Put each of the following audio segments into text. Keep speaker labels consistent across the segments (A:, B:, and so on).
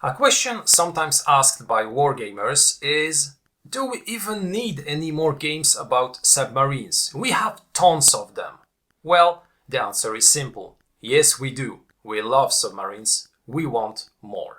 A: A question sometimes asked by wargamers is, do we even need any more games about submarines? We have tons of them. Well, the answer is simple. Yes, we do. We love submarines. We want more.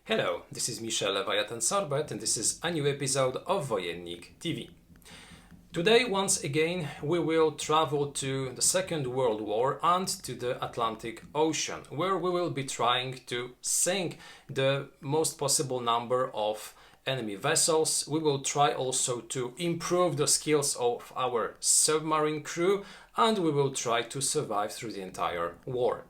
A: Hello, this is Michel Leviathan Sorbet and this is a new episode of Wojennik TV. Today, once again, we will travel to the Second World War and to the Atlantic Ocean, where we will be trying to sink the most possible number of enemy vessels. We will try also to improve the skills of our submarine crew, and we will try to survive through the entire war.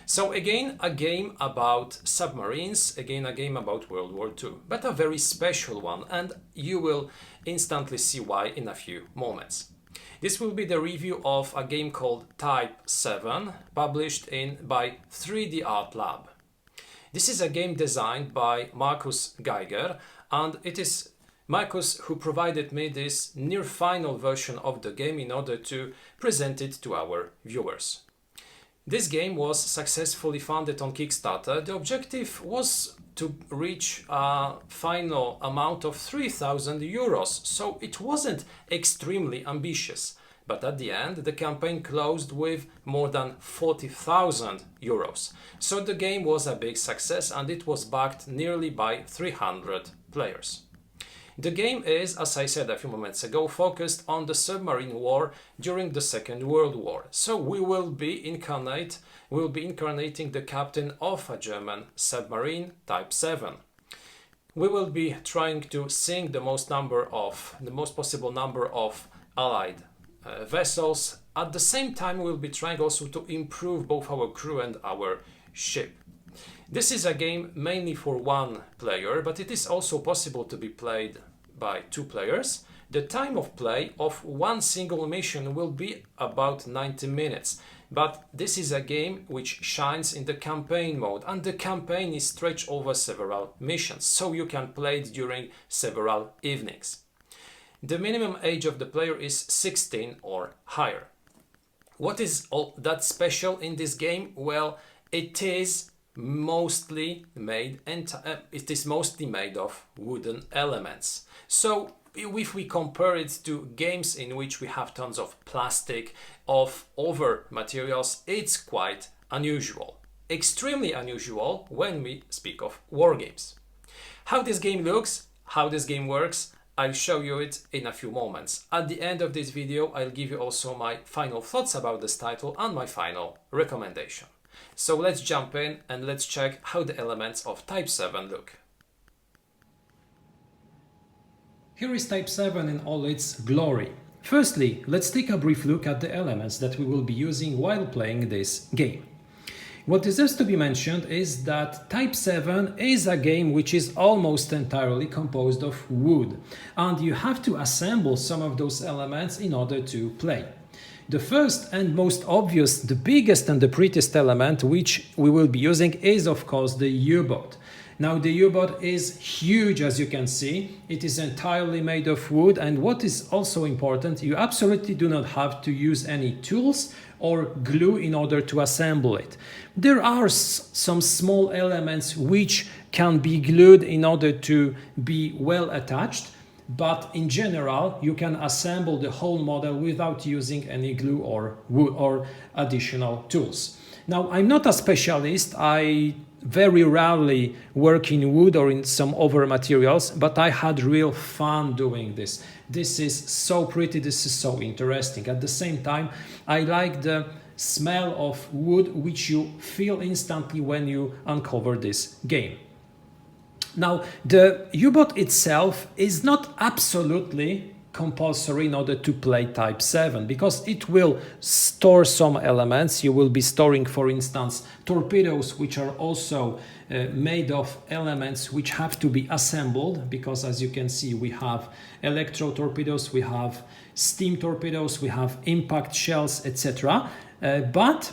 A: So again, a game about submarines, again a game about World War II, but a very special one, and you will instantly see why in a few moments. This will be the review of a game called Type 7, published by 3D Art Lab. This is a game designed by Markus Geiger, and it is Markus who provided me this near final version of the game in order to present it to our viewers. This game was successfully funded on Kickstarter. The objective was to reach a final amount of 3,000 euros, so it wasn't extremely ambitious. But at the end, the campaign closed with more than 40,000 euros. So the game was a big success and it was backed nearly by 300 players. The game is, as I said a few moments ago, focused on the submarine war during the Second World War. So we will be incarnating the captain of a German submarine Type 7. We will be trying to sink the most possible number of Allied vessels. At the same time, we'll be trying also to improve both our crew and our ship. This is a game mainly for one player, but it is also possible to be played by two players. The time of play of one single mission will be about 90 minutes, but this is a game which shines in the campaign mode, and the campaign is stretched over several missions, so you can play it during several evenings. The minimum age of the player is 16 or higher. What is all that special in this game? Well, it is mostly made of wooden elements. So if we compare it to games in which we have tons of plastic, of other materials, it's quite unusual. Extremely unusual when we speak of war games. How this game looks, how this game works, I'll show you it in a few moments. At the end of this video, I'll give you also my final thoughts about this title and my final recommendation. So let's jump in and let's check how the elements of Type 7 look. Here is Type 7 in all its glory. Firstly, let's take a brief look at the elements that we will be using while playing this game. What deserves to be mentioned is that Type 7 is a game which is almost entirely composed of wood, and you have to assemble some of those elements in order to play. The first and most obvious, the biggest and the prettiest element which we will be using is of course the U-boat. Now the U-boat is huge, as you can see. It is entirely made of wood, and what is also important, you absolutely do not have to use any tools or glue in order to assemble it. There are some small elements which can be glued in order to be well attached, but in general you can assemble the whole model without using any glue or wood or additional tools. Now, I'm not a specialist. I very rarely work in wood or in some other materials, but I had real fun doing this. This is so pretty, this is so interesting. At the same time, I like the smell of wood which you feel instantly when you uncover this game. Now, the U-boat itself is not absolutely compulsory in order to play Type 7, because it will store some elements. You will be storing, for instance, torpedoes, which are also made of elements which have to be assembled, because as you can see, we have electro torpedoes, we have steam torpedoes, we have impact shells, etc. But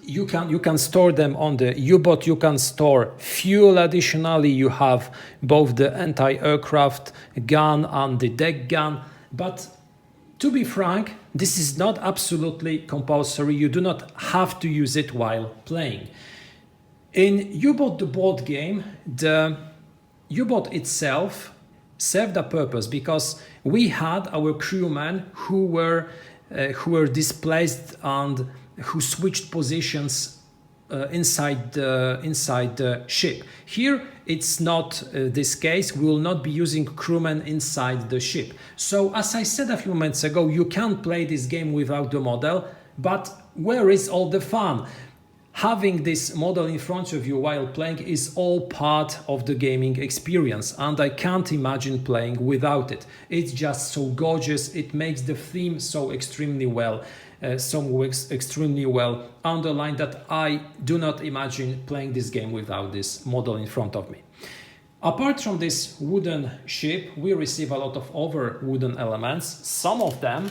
A: you can store them on the U-boat. You can store fuel. Additionally, you have both the anti-aircraft gun and the deck gun. But to be frank, this is not absolutely compulsory. You do not have to use it while playing. In U-boat, the board game, the U-boat itself served a purpose, because we had our crewmen who were displaced and who switched positions inside the ship. Here it's not this case. We will not be using crewmen inside the ship. So as I said a few moments ago, you can play this game without the model, but where is all the fun? Having this model in front of you while playing is all part of the gaming experience, and I can't imagine playing without it. It's just so gorgeous. It makes the theme so extremely well underlined that I do not imagine playing this game without this model in front of me. Apart from this wooden ship, we receive a lot of other wooden elements. Some of them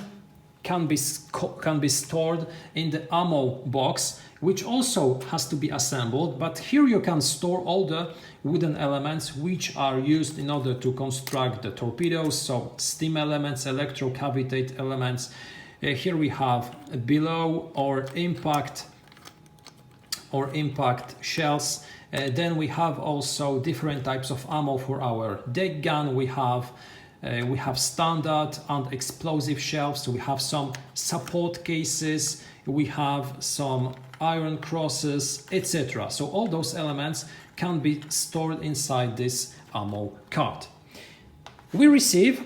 A: can be stored in the ammo box, which also has to be assembled. But here you can store all the wooden elements which are used in order to construct the torpedoes, so steam elements, electrocavitate elements. Here we have below or impact shells. Then we have also different types of ammo for our deck gun. We have standard and explosive shells. So we have some support cases. We have some iron crosses, etc. So all those elements can be stored inside this ammo cart. We receive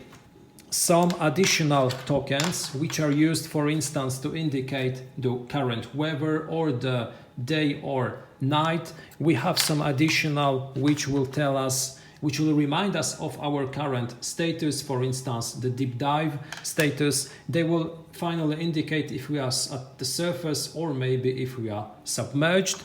A: some additional tokens which are used, for instance, to indicate the current weather or the day or night. We have some additional which will tell us, which will remind us of our current status, for instance, the deep dive status. They will finally indicate if we are at the surface or maybe if we are submerged.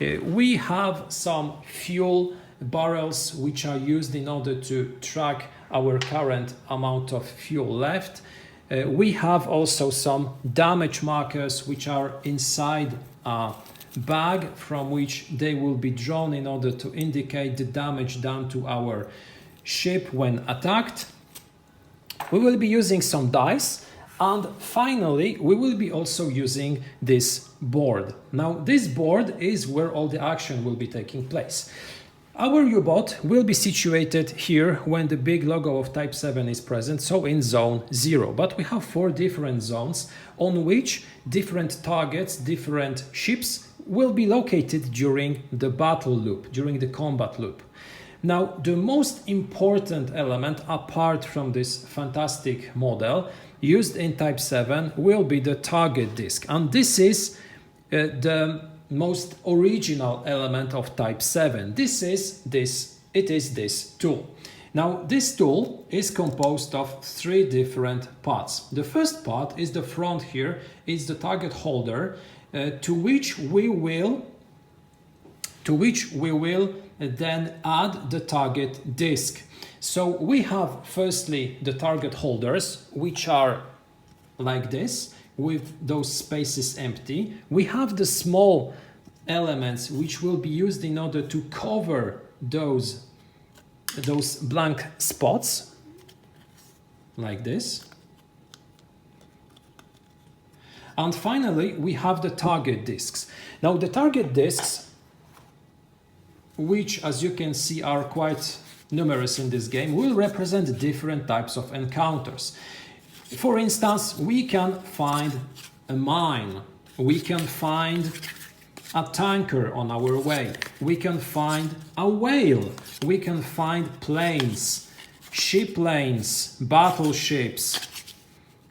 A: We have some fuel barrels which are used in order to track our current amount of fuel left. We have also some damage markers which are inside a bag from which they will be drawn in order to indicate the damage done to our ship when attacked. We will be using some dice, and finally we will be also using this board. Now this board is where all the action will be taking place. Our U-boat will be situated here when the big logo of Type 7 is present, so in Zone 0. But we have 4 different zones on which different targets, different ships will be located during the battle loop, during the combat loop. Now, the most important element, apart from this fantastic model used in Type 7, will be the target disc. And this is the most original element of Type 7. It is this tool. Now this tool is composed of 3 different parts. The first part is the front here, is the target holder to which we will then add the target disc. So we have firstly the target holders, which are like this, with those spaces empty. We have the small elements which will be used in order to cover those blank spots, like this. And finally, we have the target discs. Now the target discs, which as you can see are quite numerous in this game, will represent different types of encounters. For instance, we can find a mine, we can find a tanker on our way, we can find a whale, we can find planes, ship lanes, battleships,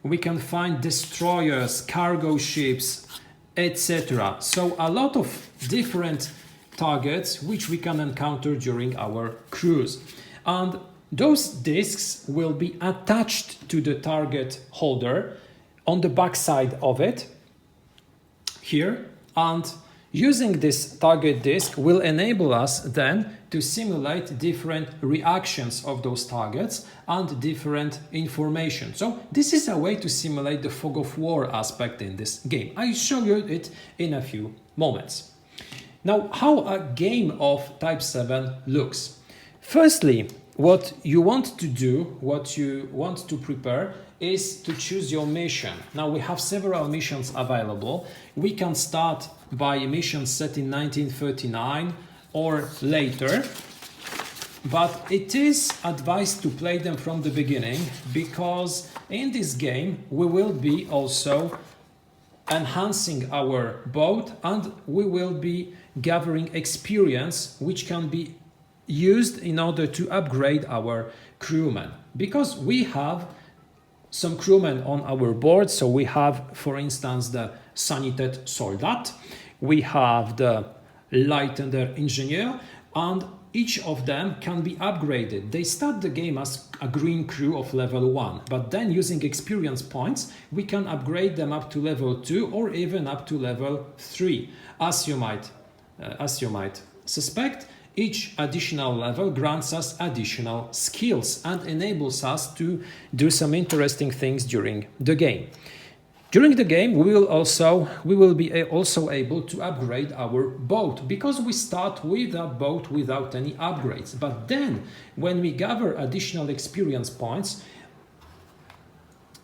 A: we can find destroyers, cargo ships, etc. So a lot of different targets which we can encounter during our cruise. And those discs will be attached to the target holder on the back side of it here, and using this target disc will enable us then to simulate different reactions of those targets and different information. So this is a way to simulate the fog of war aspect in this game. I'll show you it in a few moments. Now, how a game of Type 7 looks. Firstly, what you want to do, what you want to prepare, is to choose your mission. Now we have several missions available. We can start by a mission set in 1939 or later, but it is advised to play them from the beginning, because in this game we will be also enhancing our boat and we will be gathering experience which can be used in order to upgrade our crewmen, because we have some crewmen on our board. So we have, for instance, the Sanitet Soldat, we have the Leitender Ingenieur, and each of them can be upgraded. They start the game as a green crew of level 1, but then using experience points we can upgrade them up to level 2 or even up to level 3. As you might suspect, each additional level grants us additional skills and enables us to do some interesting things during the game. During the game, we will be also able to upgrade our boat, because we start with a boat without any upgrades. But then, when we gather additional experience points,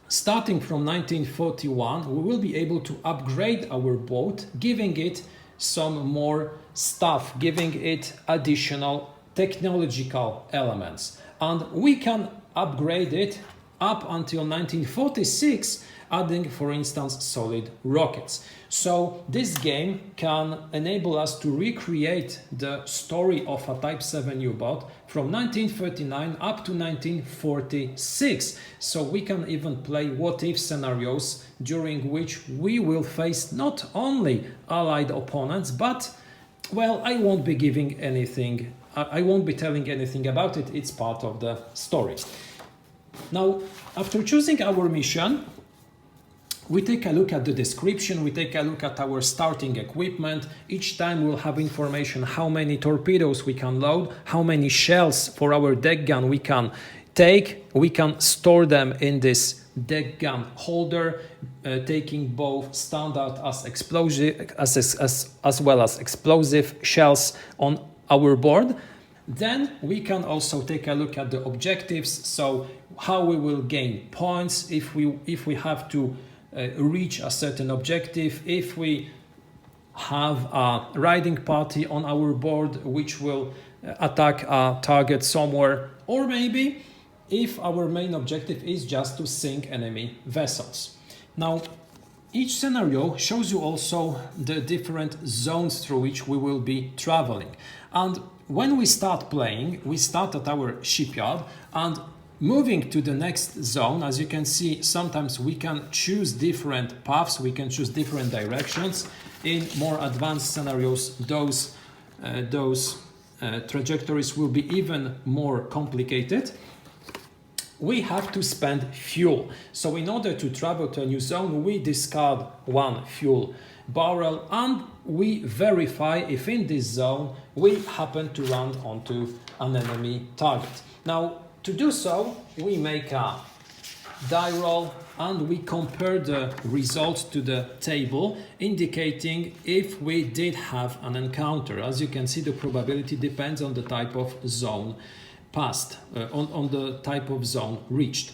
A: starting from 1941, we will be able to upgrade our boat, giving it some more stuff, giving it additional technological elements. And we can upgrade it up until 1946, adding, for instance, solid rockets. So this game can enable us to recreate the story of a Type 7 U-boat from 1939 up to 1946. So we can even play what-if scenarios during which we will face not only Allied opponents, but, well, I won't be telling anything about it. It's part of the story. Now, after choosing our mission, we take a look at the description, we take a look at our starting equipment. Each time we'll have information how many torpedoes we can load, how many shells for our deck gun we can take. We can store them in this deck gun holder, taking both standard as explosive as well as explosive shells on our board. Then we can also take a look at the objectives, so how we will gain points if we have to reach a certain objective, if we have a riding party on our board which will attack a target somewhere, or maybe if our main objective is just to sink enemy vessels. Now, each scenario shows you also the different zones through which we will be traveling. And when we start playing, we start at our shipyard, and moving to the next zone, as you can see, sometimes we can choose different paths, we can choose different directions. In more advanced scenarios, those trajectories will be even more complicated. We have to spend fuel. So in order to travel to a new zone, we discard one fuel barrel and we verify if in this zone we happen to run onto an enemy target. Now, to do so, we make a die roll and we compare the results to the table, indicating if we did have an encounter. As you can see, the probability depends on the type of zone passed, on the type of zone reached.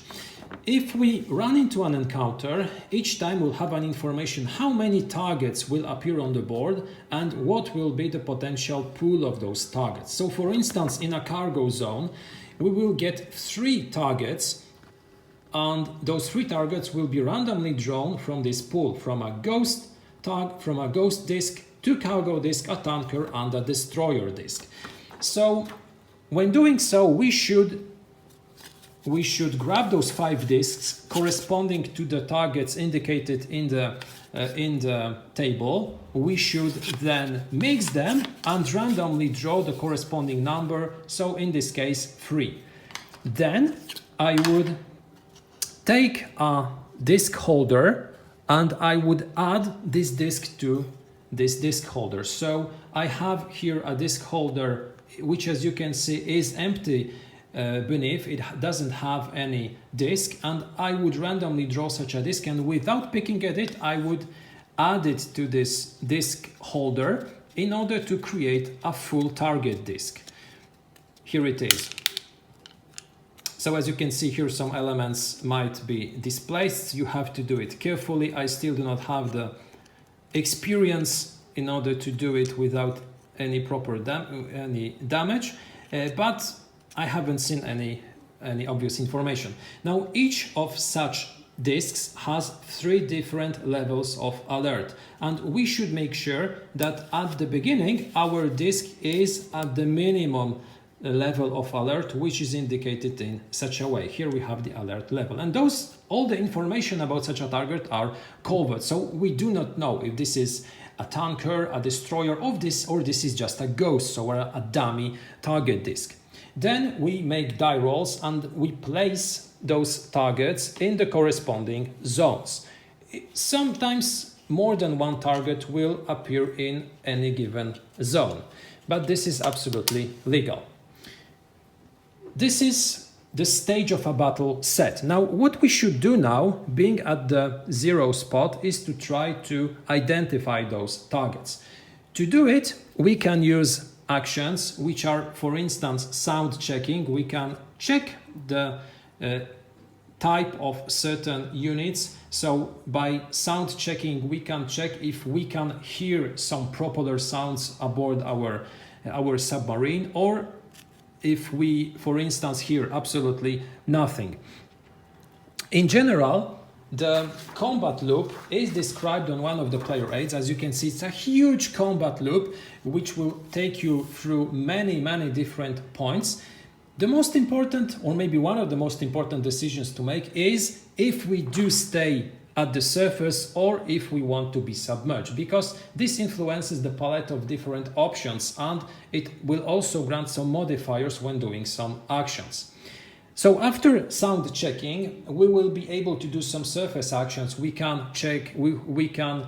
A: If we run into an encounter, each time we'll have an information how many targets will appear on the board and what will be the potential pool of those targets. So for instance, in a cargo zone, we will get 3 targets, and those 3 targets will be randomly drawn from this pool, from a ghost disc, 2 cargo disc, a tanker and a destroyer disc. So when doing so, we should grab those 5 discs corresponding to the targets indicated in the table. We should then mix them and randomly draw the corresponding number, so in this case 3. Then I would take a disk holder and I would add this disk to this disk holder. So I have here a disk holder which, as you can see, is empty beneath. It doesn't have any disk, and I would randomly draw such a disk, and without picking at it I would add it to this disk holder in order to create a full target disk. Here it is. So as you can see here, some elements might be displaced. You have to do it carefully. I still do not have the experience in order to do it without any proper damage, but I haven't seen any obvious information. Now each of such disks has 3 different levels of alert, and we should make sure that at the beginning our disk is at the minimum level of alert, which is indicated in such a way. Here we have the alert level, and all the information about such a target are covered, so we do not know if this is a tanker, a destroyer or this is just a ghost, so a dummy target disk. Then we make die rolls and we place those targets in the corresponding zones. Sometimes more than one target will appear in any given zone, but this is absolutely legal. This is the stage of a battle set. Now what we should do now, being at the 0 spot, is to try to identify those targets. To do it, we can use actions which are, for instance, sound checking. We can check the type of certain units. So by sound checking we can check if we can hear some propeller sounds aboard our submarine, or if we, for instance, hear absolutely nothing. In general, the combat loop is described on one of the player aids. As you can see, it's a huge combat loop which will take you through many different points. The most important, or maybe one of the most important decisions to make, is if we do stay at the surface or if we want to be submerged, because this influences the palette of different options and it will also grant some modifiers when doing some actions. So after sound checking, we will be able to do some surface actions. We can check, we can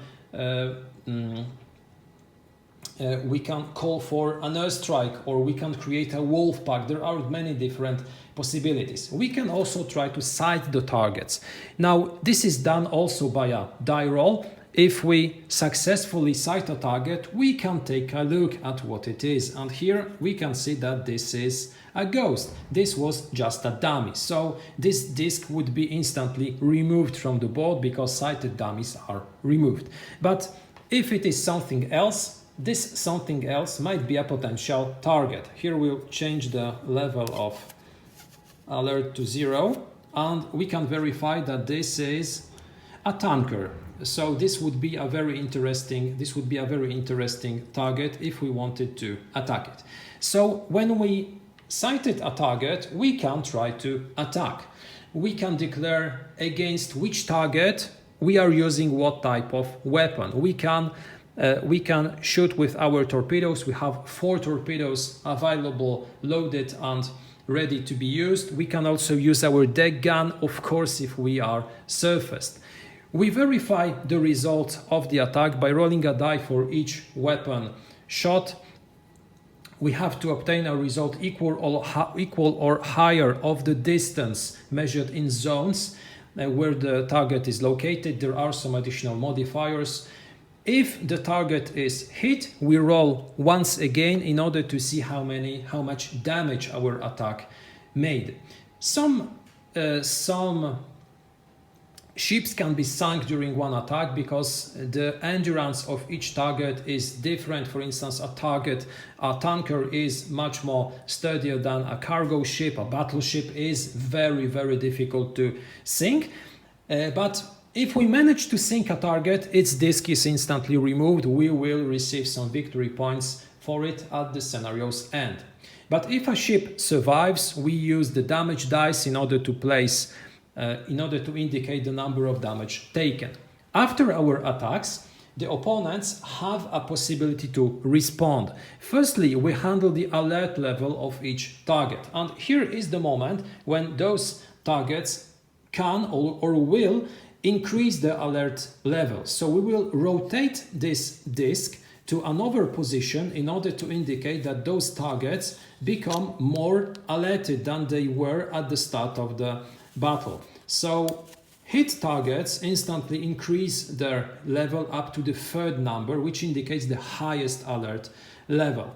A: call for an airstrike, or we can create a wolf pack. There are many different possibilities. We can also try to sight the targets. Now this is done also by a die roll. If we successfully sight a target, we can take a look at what it is, and here we can see that this is a ghost. This was just a dummy, so this disk would be instantly removed from the board because sighted dummies are removed. But if it is something else, this something else might be a potential target. Here we'll change the level of alert to 0 and we can verify that this is a tanker. So this would be a very interesting target if we wanted to attack it. So when we sighted a target, we can try to attack. We can declare against which target we are using what type of weapon. We can shoot with our torpedoes. We have 4 torpedoes available, loaded and ready to be used. We can also use our deck gun, of course, if we are surfaced. We verify the result of the attack by rolling a die for each weapon shot. We have to obtain a result equal or higher of the distance measured in zones where the target is located. There are some additional modifiers. If the target is hit, we roll once again in order to see how much damage our attack made. Some ships can be sunk during one attack because the endurance of each target is different. For instance, a tanker is much more sturdier than a cargo ship. A battleship is very difficult to sink. But if we manage to sink a target, its disk is instantly removed. We will receive some victory points for it at the scenario's end. But if a ship survives, we use the damage dice in order to indicate the number of damage taken. After our attacks, the opponents have a possibility to respond. Firstly, we handle the alert level of each target. And here is the moment when those targets can or will increase the alert level. So we will rotate this disk to another position in order to indicate that those targets become more alerted than they were at the start of the battle. So hit targets instantly increase their level up to the third number, which indicates the highest alert level.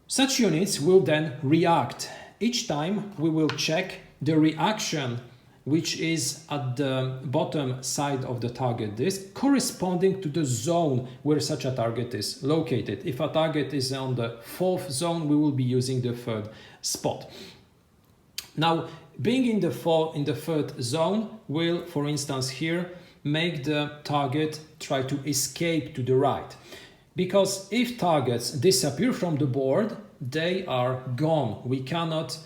A: Such units will then react. Each time we will check the reaction which is at the bottom side of the target disk, corresponding to the zone where such a target is located. If a target is on the fourth zone, we will be using the third spot. Now, being in the third zone will, for instance here, make the target try to escape to the right. Because if targets disappear from the board, they are gone. We cannot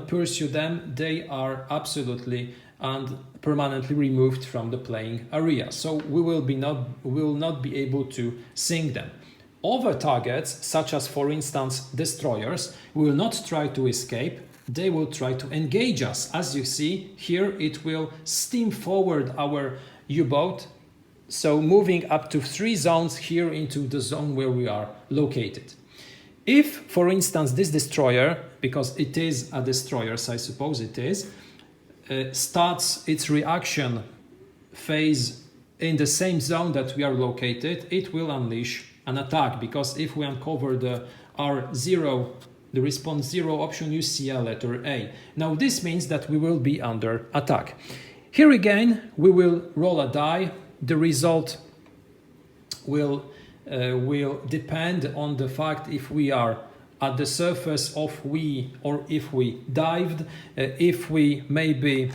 A: pursue them. They are absolutely and permanently removed from the playing area. So we will not be able to sink them. Other targets, such as for instance destroyers, will not try to escape. They will try to engage us. As you see here, it will steam forward our U-boat, so moving up to 3 zones here into the zone where we are located. If, for instance, this destroyer, because it is a destroyer, so I suppose it is, starts its reaction phase in the same zone that we are located, it will unleash an attack, because if we uncover the R0, the response 0 option, you see a letter A. Now this means that we will be under attack. Here again, we will roll a die. The result will depend on the fact if we are at the surface or if we dived, if we maybe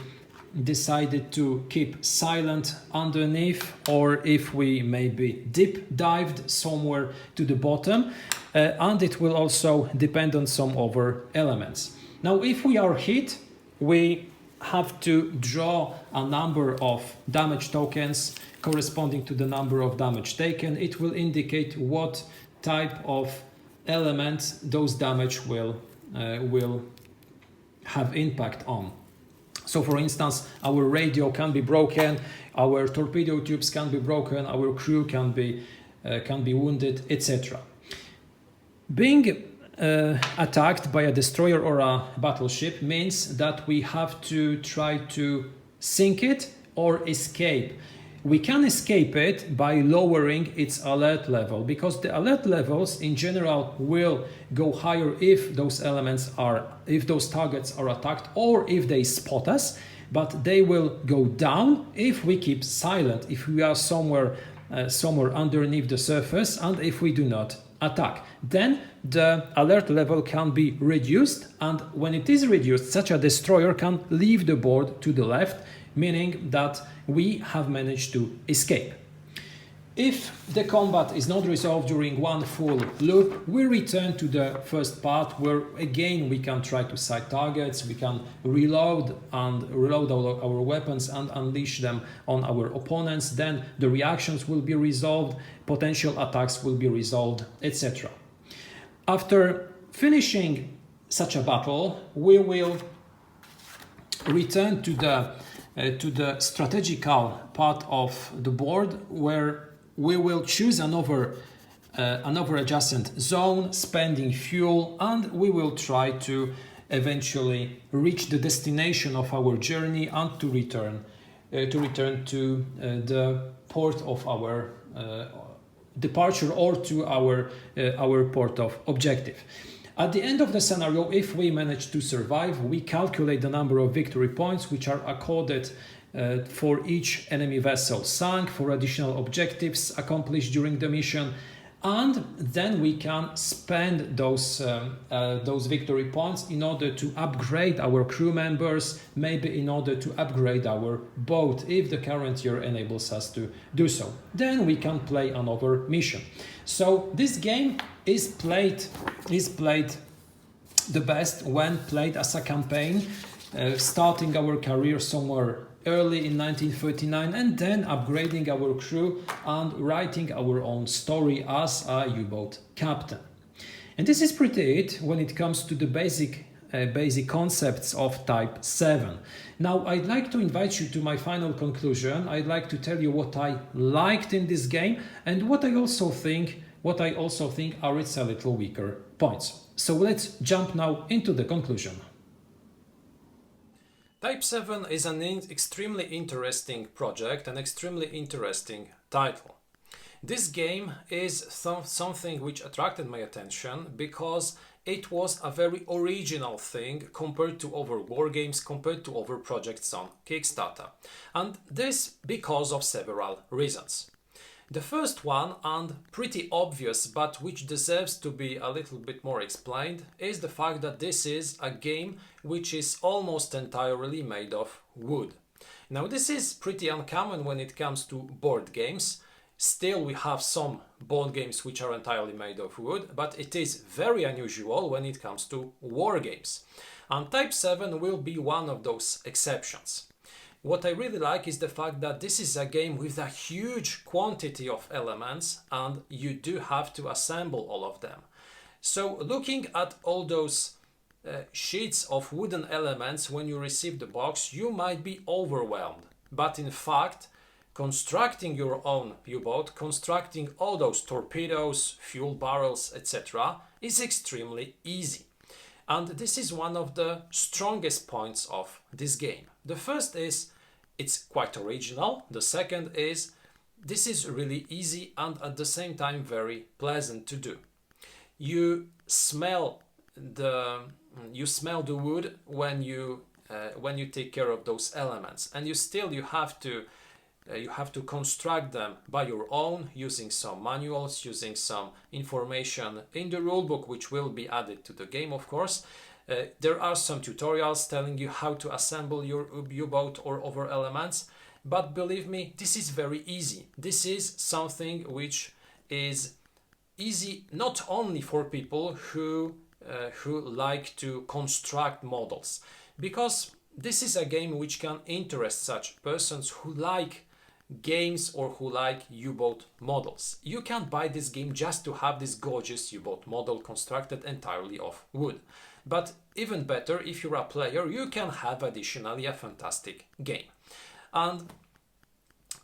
A: decided to keep silent underneath, or if we maybe deep dived somewhere to the bottom, and it will also depend on some other elements. Now if we are hit, we have to draw a number of damage tokens corresponding to the number of damage taken. It will indicate what type of element those damage will have impact on. So for instance, our radio can be broken, our torpedo tubes can be broken, our crew can be wounded, etc. Being attacked by a destroyer or a battleship means that we have to try to sink it or escape. We can escape it by lowering its alert level, because the alert levels in general will go higher if those targets are attacked or if they spot us, but they will go down if we keep silent, if we are somewhere underneath the surface, and if we do not attack. Then the alert level can be reduced, and when it is reduced, such a destroyer can leave the board to the left, meaning that we have managed to escape. If the combat is not resolved during one full loop, we return to the first part, where again we can try to sight targets, we can reload our weapons and unleash them on our opponents. Then the reactions will be resolved, potential attacks will be resolved, etc. After finishing such a battle, we will return to the strategical part of the board, where we will choose another adjacent zone, spending fuel, and we will try to eventually reach the destination of our journey and to return to the port of our departure, or to our port of objective. At the end of the scenario, if we manage to survive, we calculate the number of victory points which are accorded for each enemy vessel sunk, for additional objectives accomplished during the mission, and then we can spend those victory points in order to upgrade our crew members, maybe in order to upgrade our boat if the current year enables us to do so. Then we can play another mission. So this game is played the best when played as a campaign, starting our career somewhere early in 1939 and then upgrading our crew and writing our own story as a U-boat captain. And this is pretty it when it comes to the basic concepts of Type 7. Now I'd like to invite you to my final conclusion. I'd like to tell you what I liked in this game and what I also think are its a little weaker points. So let's jump now into the conclusion. Type 7 is an extremely interesting project, an extremely interesting title. This game is something which attracted my attention because it was a very original thing compared to other war games, compared to other projects on Kickstarter. And this because of several reasons. The first one, and pretty obvious, but which deserves to be a little bit more explained, is the fact that this is a game which is almost entirely made of wood. Now this is pretty uncommon when it comes to board games. Still, we have some board games which are entirely made of wood, but it is very unusual when it comes to war games. And Type 7 will be one of those exceptions. What I really like is the fact that this is a game with a huge quantity of elements and you do have to assemble all of them. So looking at all those sheets of wooden elements when you receive the box, you might be overwhelmed. But in fact, constructing your own U-boat, constructing all those torpedoes, fuel barrels, etc. is extremely easy. And this is one of the strongest points of this game. The first is it's quite original. The second is this is really easy and at the same time very pleasant to do. You smell the wood when you take care of those elements, and you have to construct them by your own using some manuals, using some information in the rulebook, which will be added to the game, of course. There are some tutorials telling you how to assemble your U-boat or other elements, but believe me, this is very easy. This is something which is easy not only for people who like to construct models, because this is a game which can interest such persons who like games or who like U-boat models. You can buy this game just to have this gorgeous U-boat model constructed entirely of wood. But even better, if you're a player, you can have additionally a fantastic game. And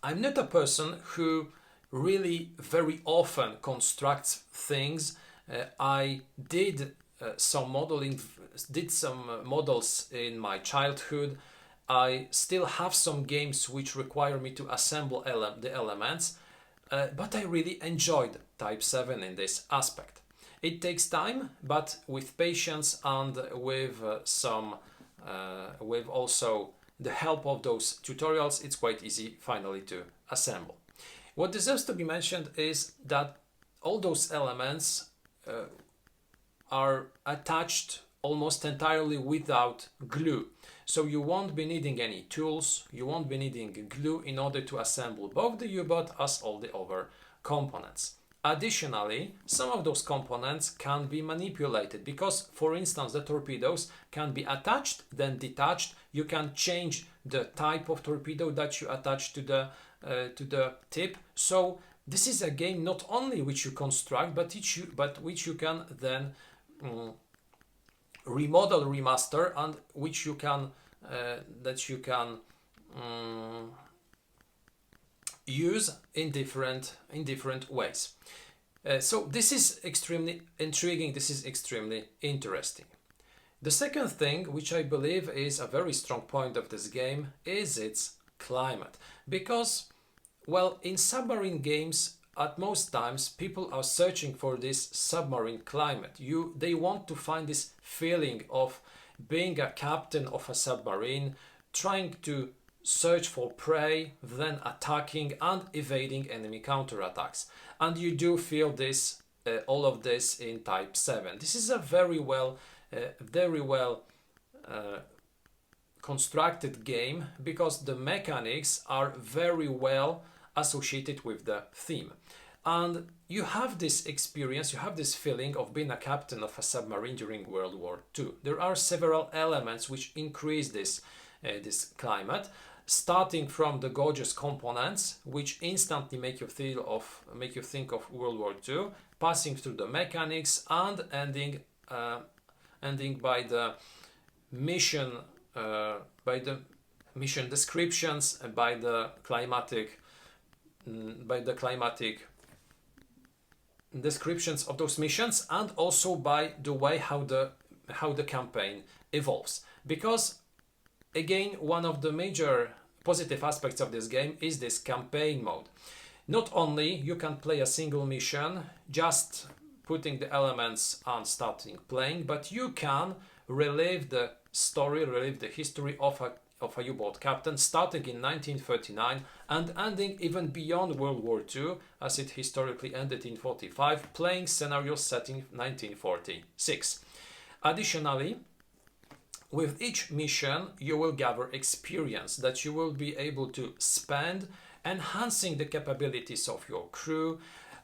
A: I'm not a person who really very often constructs things. I did some models in my childhood. I still have some games which require me to assemble the elements, but I really enjoyed Type 7 in this aspect. It takes time, but with patience and with also the help of those tutorials, it's quite easy finally to assemble. What deserves to be mentioned is that all those elements are attached almost entirely without glue. So you won't be needing any tools, you won't be needing glue in order to assemble both the U-boat as all the other components. Additionally, some of those components can be manipulated because, for instance, the torpedoes can be attached, then detached. You can change the type of torpedo that you attach to the tip. So this is a game not only which you construct, but which you can then remodel, remaster, and which you can use in different ways. So this is extremely intriguing. This is extremely interesting. The second thing, which I believe is a very strong point of this game, is its climate. Because, well, in submarine games, at most times, people are searching for this submarine climate. They want to find this feeling of being a captain of a submarine, trying to search for prey, then attacking and evading enemy counterattacks. And you do feel this, all of this in Type 7. This is a very well constructed game because the mechanics are very well associated with the theme. And you have this experience, you have this feeling of being a captain of a submarine during World War II. There are several elements which increase this climate. starting from the gorgeous components, which instantly make you think of World War II, passing through the mechanics, and ending by the mission descriptions, and by the climatic descriptions of those missions, and also by the way how the campaign evolves. Because again, one of the major positive aspects of this game is this campaign mode. Not only you can play a single mission, just putting the elements and starting playing, but you can relive the story, relive the history of a U-boat captain, starting in 1939 and ending even beyond World War II, as it historically ended in 1945, playing scenarios set in 1946. Additionally, with each mission, you will gather experience that you will be able to spend enhancing the capabilities of your crew,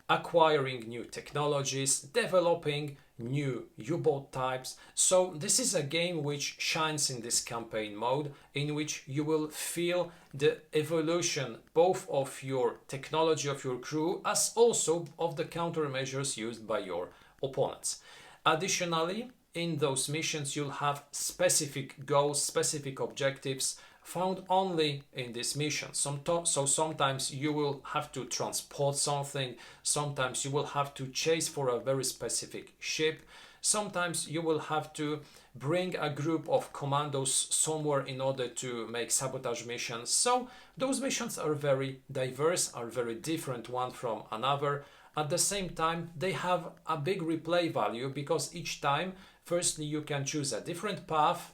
A: acquiring new technologies, developing new U-boat types. So this is a game which shines in this campaign mode, in which you will feel the evolution both of your technology of your crew as also of the countermeasures used by your opponents. Additionally, in those missions you'll have specific goals, specific objectives found only in this mission. So sometimes you will have to transport something, sometimes you will have to chase for a very specific ship, sometimes you will have to bring a group of commandos somewhere in order to make sabotage missions. So those missions are very diverse, are very different one from another. At the same time, they have a big replay value, because each time, firstly, you can choose a different path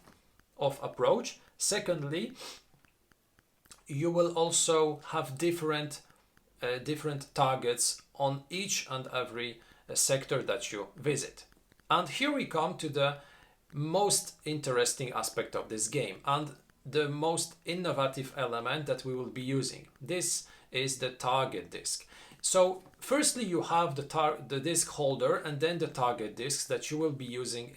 A: of approach. Secondly, you will also have different targets on each and every sector that you visit. And here we come to the most interesting aspect of this game and the most innovative element that we will be using. This is the target disc. So firstly, you have the disc holder and then the target discs that you will be using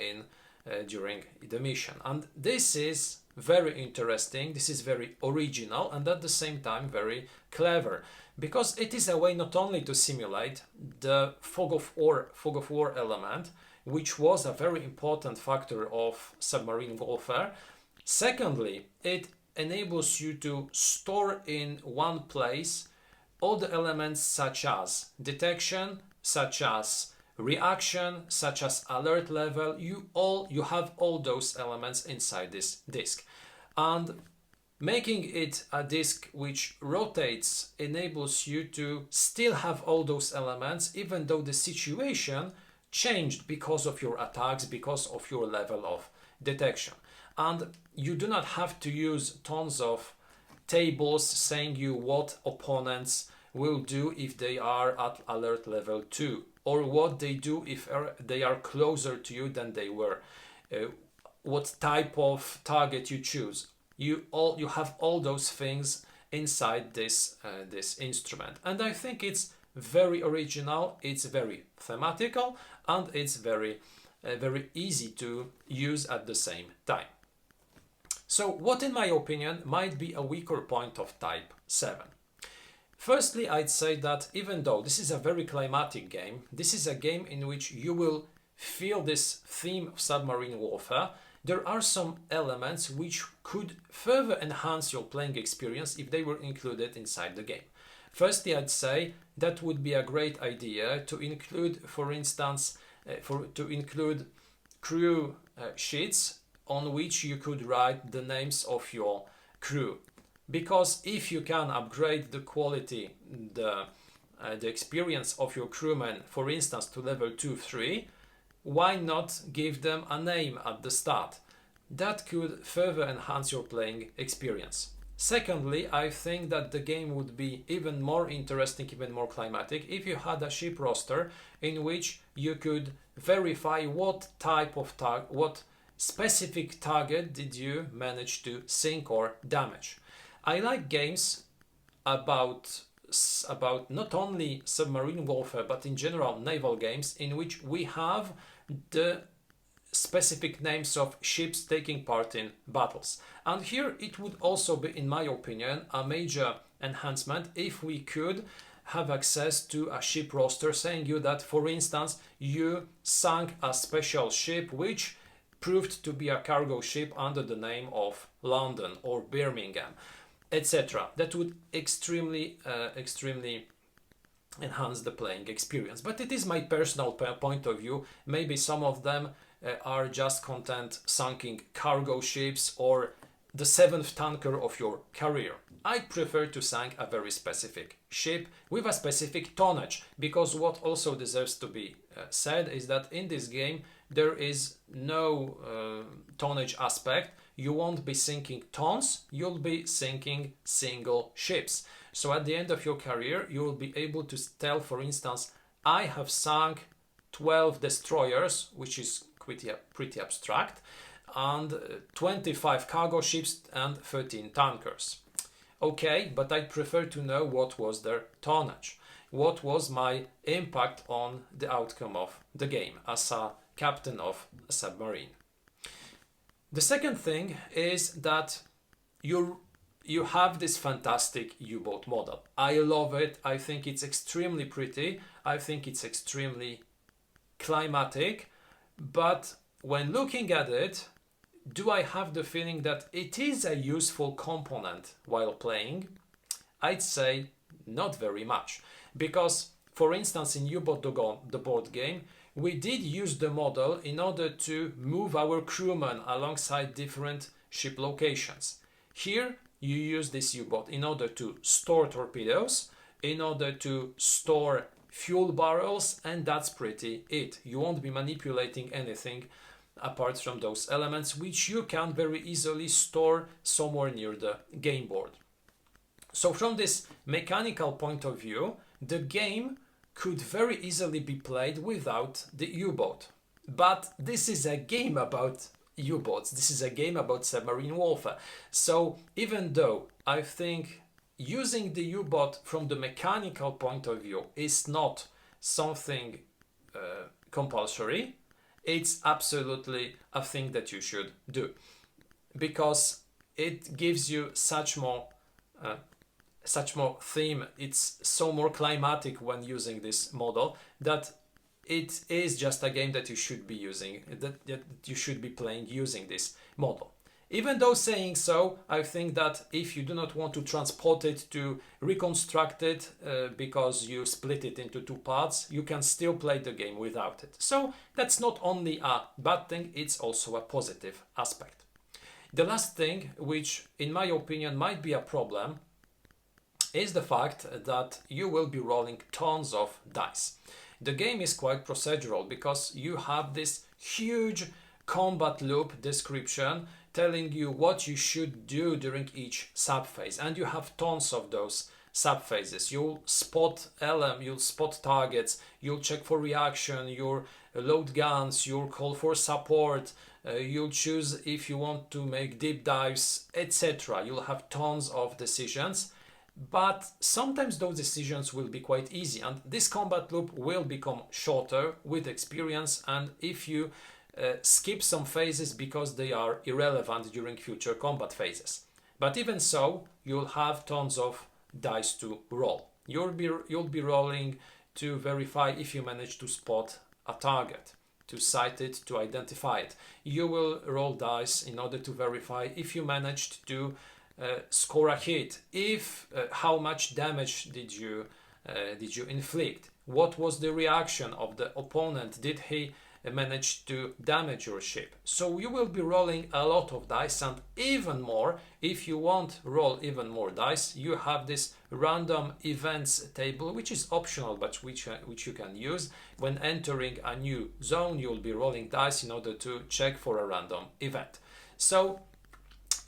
A: during the mission. And this is very interesting, this is very original, and at the same time very clever, because it is a way not only to simulate the fog of war element, which was a very important factor of submarine warfare. Secondly, it enables you to store in one place all the elements such as detection, such as reaction, such as alert level. You have all those elements inside this disk. And making it a disk which rotates enables you to still have all those elements, even though the situation changed because of your attacks, because of your level of detection. And you do not have to use tons of tables saying you what opponents will do if they are at alert level 2, or what they do if they are closer to you than they were, what type of target you choose. You have all those things inside this instrument, and I think it's very original, it's very thematical, and it's very easy to use at the same time. So what, in my opinion, might be a weaker point of Type 7? Firstly, I'd say that even though this is a very climatic game, this is a game in which you will feel this theme of submarine warfare, there are some elements which could further enhance your playing experience if they were included inside the game. Firstly, I'd say that would be a great idea to include, for instance, to include crew sheets on which you could write the names of your crew. Because if you can upgrade the quality, the experience of your crewmen, for instance, to level 2-3, why not give them a name at the start? That could further enhance your playing experience. Secondly, I think that the game would be even more interesting, even more climatic, if you had a ship roster in which you could verify what type of what specific target did you manage to sink or damage. I like games about not only submarine warfare, but in general naval games, in which we have the specific names of ships taking part in battles. And here it would also be, in my opinion, a major enhancement if we could have access to a ship roster saying you that, for instance, you sank a special ship which proved to be a cargo ship under the name of London or Birmingham, etc. That would extremely enhance the playing experience. But it is my personal point of view. Maybe some of them are just content sinking cargo ships or the seventh tanker of your career. I prefer to sink a very specific ship with a specific tonnage, because what also deserves to be said is that in this game there is no tonnage aspect. You won't be sinking tons, you'll be sinking single ships. So at the end of your career, you will be able to tell, for instance, I have sunk 12 destroyers, which is pretty abstract, and 25 cargo ships and 13 tankers. Okay, but I prefer to know what was their tonnage. What was my impact on the outcome of the game as a captain of a submarine. The second thing is that you have this fantastic U-boat model. I love it. I think it's extremely pretty. I think it's extremely climatic. But when looking at it, do I have the feeling that it is a useful component while playing? I'd say not very much. Because, for instance, in U-Boat the board game, we did use the model in order to move our crewmen alongside different ship locations. Here, you use this U-boat in order to store torpedoes, in order to store fuel barrels, and that's pretty it. You won't be manipulating anything apart from those elements, which you can very easily store somewhere near the game board. So from this mechanical point of view, the game could very easily be played without the U-boat. But this is a game about U-boats. This is a game about submarine warfare. So even though I think using the U-boat from the mechanical point of view is not something compulsory, it's absolutely a thing that you should do, because it gives you such more theme. It's so more climatic when using this model that it is just a game that you should be using, that you should be playing using this model. Even though saying so, I think that if you do not want to transport it to reconstruct it because you split it into two parts, you can still play the game without it. So that's not only a bad thing, it's also a positive aspect. The last thing, which in my opinion might be a problem, is the fact that you will be rolling tons of dice. The game is quite procedural because you have this huge combat loop description telling you what you should do during each subphase, and you have tons of those subphases. You'll spot you'll spot targets, you'll check for reaction, you'll load guns, you'll call for support, you'll choose if you want to make deep dives, etc. You'll have tons of decisions, but sometimes those decisions will be quite easy, and this combat loop will become shorter with experience, and if you skip some phases because they are irrelevant during future combat phases. But even so, you'll have tons of dice to roll. You'll be rolling to verify if you manage to spot a target, to sight it, to identify it. You will roll dice in order to verify if you managed to score a hit, if how much damage did you inflict, what was the reaction of the opponent, did he manage to damage your ship. So you will be rolling a lot of dice, and even more, if you want roll even more dice, you have this random events table, which is optional but which you can use when entering a new zone. You'll be rolling dice in order to check for a random event. So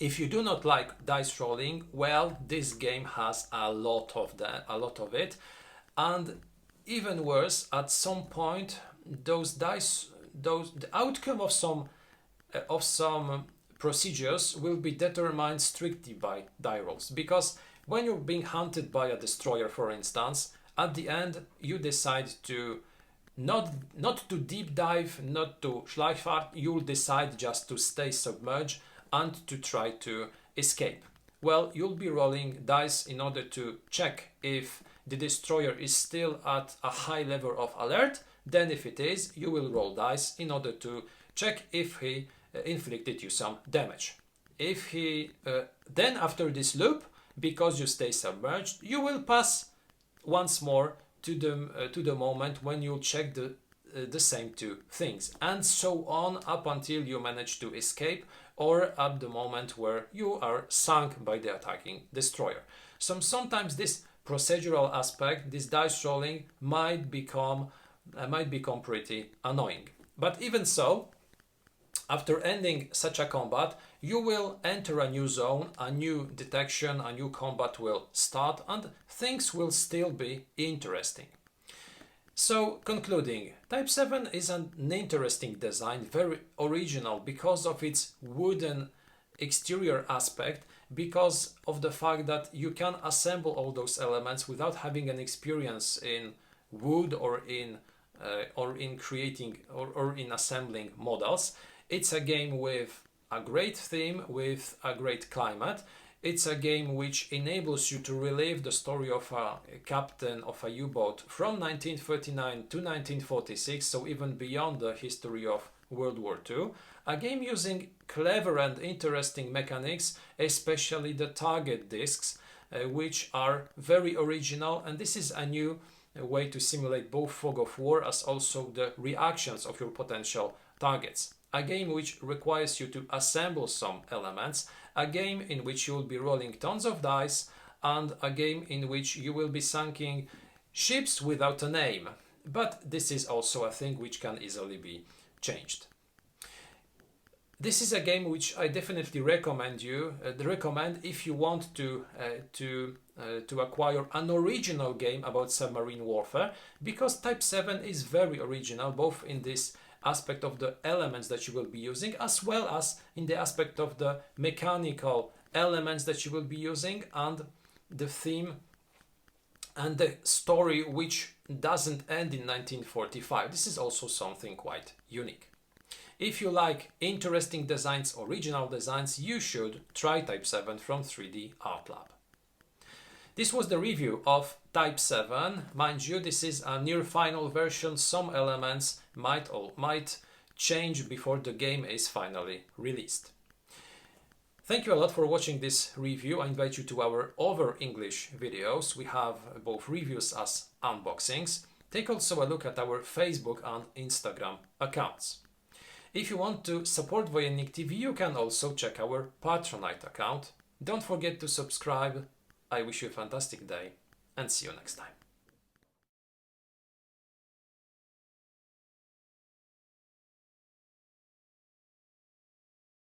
A: if you do not like dice rolling, well, this game has a lot of it, and even worse, at some point the outcome of some procedures will be determined strictly by die rolls, because when you're being hunted by a destroyer, for instance, at the end you decide to not to deep dive, not to Schleichfahrt, you'll decide just to stay submerged and to try to escape. Well, you'll be rolling dice in order to check if the destroyer is still at a high level of alert. Then if it is, you will roll dice in order to check if he inflicted you some damage. If he then after this loop, because you stay submerged, you will pass once more to the moment when you check the same two things, and so on up until you manage to escape, or at the moment where you are sunk by the attacking destroyer. Sometimes this procedural aspect, this dice rolling, might become pretty annoying. But even so, after ending such a combat, you will enter a new zone, a new detection, a new combat will start, and things will still be interesting. So, concluding, Type 7 is an interesting design, very original because of its wooden exterior aspect, because of the fact that you can assemble all those elements without having an experience in wood or in creating or in assembling models. It's a game with a great theme, with a great climate. It's a game which enables you to relive the story of a captain of a U-boat from 1939 to 1946, so even beyond the history of World War II. A game using clever and interesting mechanics, especially the target discs, which are very original, and this is a new way to simulate both fog of war as also the reactions of your potential targets. A game which requires you to assemble some elements, a game in which you will be rolling tons of dice, and a game in which you will be sinking ships without a name. But this is also a thing which can easily be changed. This is a game which I definitely recommend if you want to acquire an original game about submarine warfare, because Type 7 is very original, both in this aspect of the elements that you will be using, as well as in the aspect of the mechanical elements that you will be using, and the theme and the story which doesn't end in 1945. This is also something quite unique. If you like interesting designs, original designs, you should try Type 7 from 3D Art Lab. This was the review of Type 7. Mind you, this is a near final version. Some elements might change before the game is finally released. Thank you a lot for watching this review. I invite you to our other English videos. We have both reviews as unboxings. Take also a look at our Facebook and Instagram accounts. If you want to support Wojennik TV, you can also check our Patronite account. Don't forget to subscribe. I wish you a fantastic day and see you next time.